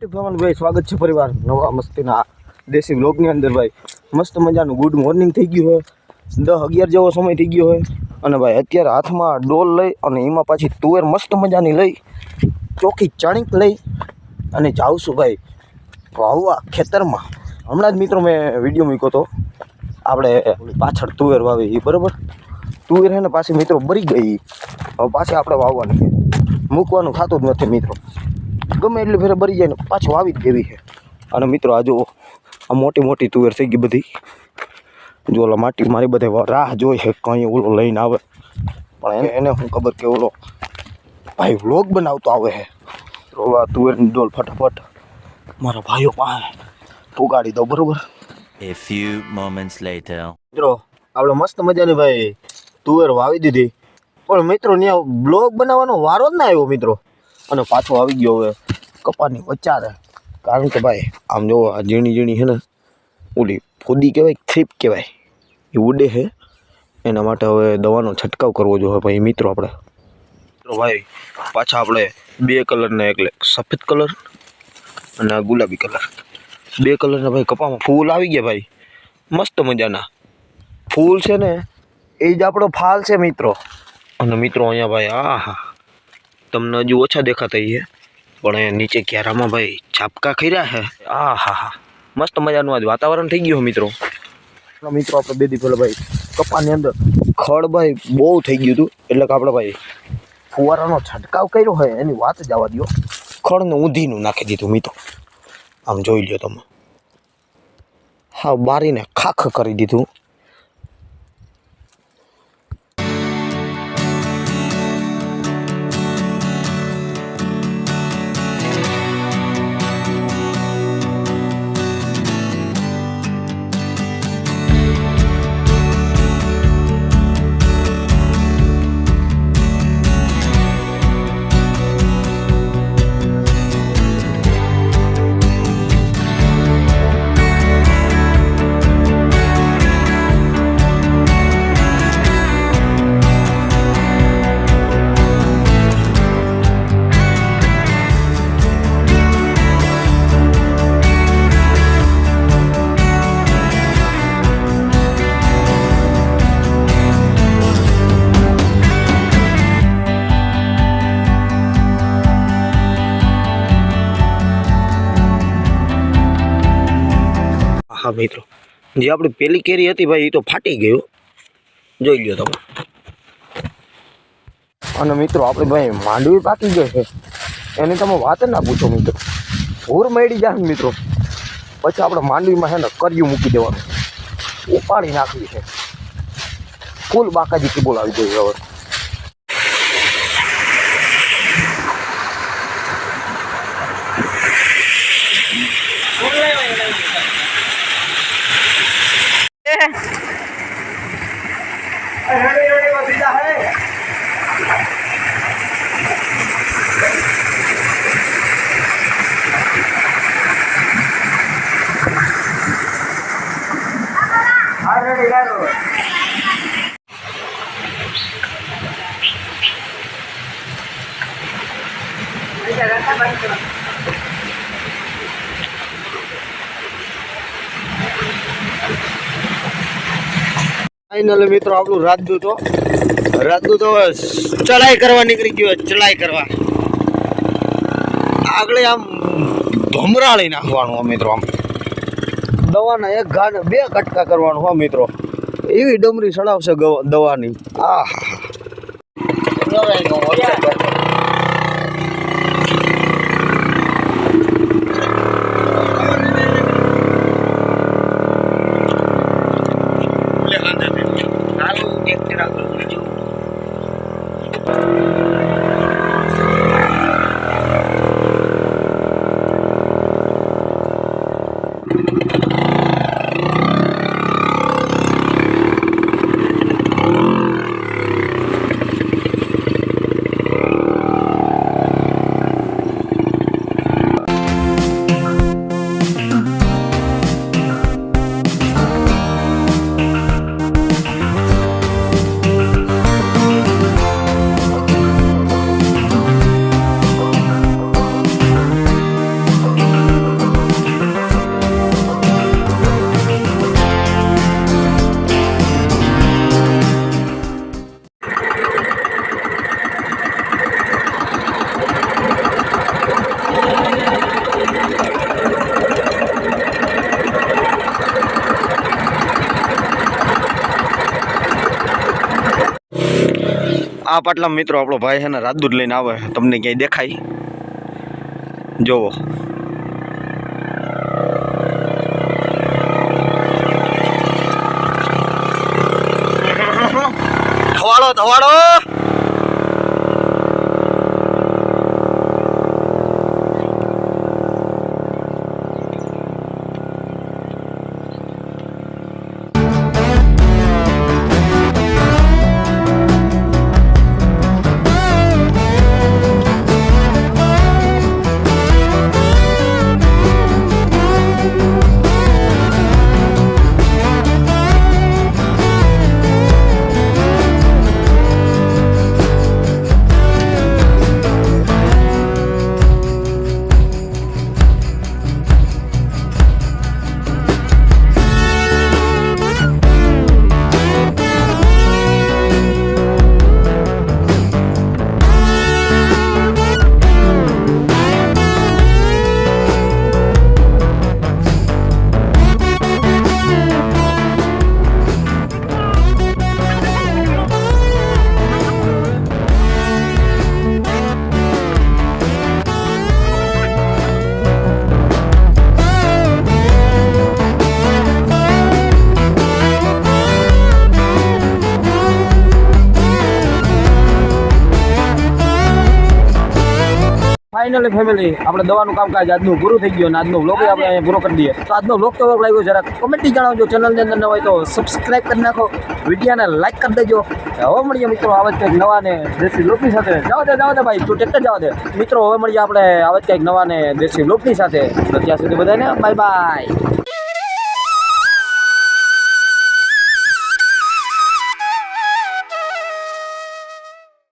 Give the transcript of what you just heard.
YouTube family ભાઈ સ્વાગત છે પરિવાર નવા મસ્તીના દેશી બ્લોગની અંદર ભાઈ મસ્ત મજાનું ગુડ મોર્નિંગ થઈ ગયું હોય 10-11 જેવો સમય થઈ ગયો હોય અને ભાઈ અત્યારે હાથમાં ડોલ લઈ અને એમાં પાછી તુવેર મસ્ત મજાની લઈ ચોખ્ખી ચણીક લઈ અને જાઉં છું ભાઈ વાવવા ખેતરમાં. હમણાં જ મિત્રો મેં વિડીયો મૂક્યો હતો આપણે પાછળ તુવેર વાવી એ બરાબર. તુવેર છે ને પાછી મિત્રો બરી ગઈ, હવે પાછી આપણે વાવવાની છે, મૂકવાનું થતું જ નથી મિત્રો. ગમે એટલી ફેરે બરી જાય ને પાછું આવી જ દેવી છે. અને મિત્રો આ જો આ મોટી મોટી તુવેર થઈ ગઈ બધી, જો ઓલા માટી મારી બધે રાહ જોઈ છે કંઈ ઓલો લઈને આવે, પણ એને શું ખબર કે ઓલો ભાઈ વ્લોગ બનાવતો આવે છે. તો આ તુવેરની ડોલ ફટાફટ મારા ભાઈઓ પાસે પુગાડી દો બરોબર. A few moments later. મિત્રો આપણે મસ્ત મજાની ભાઈ તુવેર વાવી દીધી, પણ મિત્રો ત્યાં બ્લોગ બનાવવાનો વારો જ ના આવ્યો મિત્રો. અને પાછો આવી ગયો હવે કપાની વચારે, કારણ કે ભાઈ આમ જો આ ઝીણી ઝીણી છે ને ઓલી ફૂદી કહેવાય, થ્રીપ કહેવાય, એ ઉડે છે. એના માટે હવે દવાનો છંટકાવ કરવો જોઈએ ભાઈ મિત્રો આપણે. તો ભાઈ પાછા આપણે 2 કલરના, એટલે સફેદ કલર અને આ ગુલાબી કલર, 2 કલરના ભાઈ કપામાં ફૂલ આવી ગયા ભાઈ મસ્ત મજાના ફૂલ છે ને, એ જ આપણો ફાલ છે મિત્રો. અને મિત્રો અહીંયા ભાઈ હા તમને હજુ ઓછા દેખાતા છે, પણ અહીંયા નીચે ક્યારામાં ભાઈ છાપકા ખર્યા છે. હા મસ્ત મજાનું આજ વાતાવરણ થઈ ગયું મિત્રો. મિત્રો આપણે 2 દી પહેલાં ભાઈ કપાની અંદર ખડ ભાઈ બહુ થઈ ગયું હતું, એટલે કે આપણે ભાઈ ફુવારાનો છંટકાવ કર્યો હોય એની વાત જ આવવા દો. ખડને ઊંધીનું નાખી દીધું મિત્રો, આમ જોઈ લ્યો તમે, હા બારીને ખાખ કરી દીધું. હા મિત્રો, જે આપણી પેલી કેરી હતી ભાઈ એ તો ફાટી ગયો, જોઈ લ્યો તમે. અને મિત્રો આપણે ભાઈ માંડવી પાકી ગઈ છે, એની તમે વાત ના પૂછો મિત્રો. ભૂર મળી જાય મિત્રો, પછી આપણે માંડવીમાં છે ને કર્યું મૂકી દેવાનું, ઉપાડી નાખવી છે, ફૂલ બાકાજી બોલાવી દેવી હવે. ફાઇનલ મિત્રો આપણું રાજદૂત હવે ચડાઈ કરવા નીકળી ગયો, ચડાઈ કરવા. આગળ આમ ધમરાળી નાખવાનું મિત્રો, આમ દવાના 1 ઘા 2 કટકા કરવાનું હો મિત્રો. એવી ડમરી ચડાવશે દવાની. આ પાટલા મિત્રો આપણો ભાઈ છે ને રાજદૂત લઈને આવે તમને ક્યાંય દેખાય જોવો ધવાડો ધવાડો ફાઇનલી ફેમિલી આપણે દવાનું કામકાજ આજનું પૂરું થઈ ગયું અને આજનો વ્લોગ આપણે અહીંયા પૂરો કરી દઈએ તો આજનો વ્લોગ કેવો લાગ્યો જરા કમેન્ટથી જણાવજો ચેનલની અંદર ન હોય તો સબસ્ક્રાઇબ કરી નાખો વિડીયોને લાઈક કરી દેજો હવે મળીએ મિત્રો આવા જ કંઈક નવા ને દેશી વ્લોગની સાથે જાઓ દે ભાઈ તું ટેક્ટર જાવ દે મિત્રો હવે મળીએ આપણે આવા જ કંઈક નવા ને દેશી વ્લોગની સાથે તો ત્યાં સુધી બધાને બાય બાય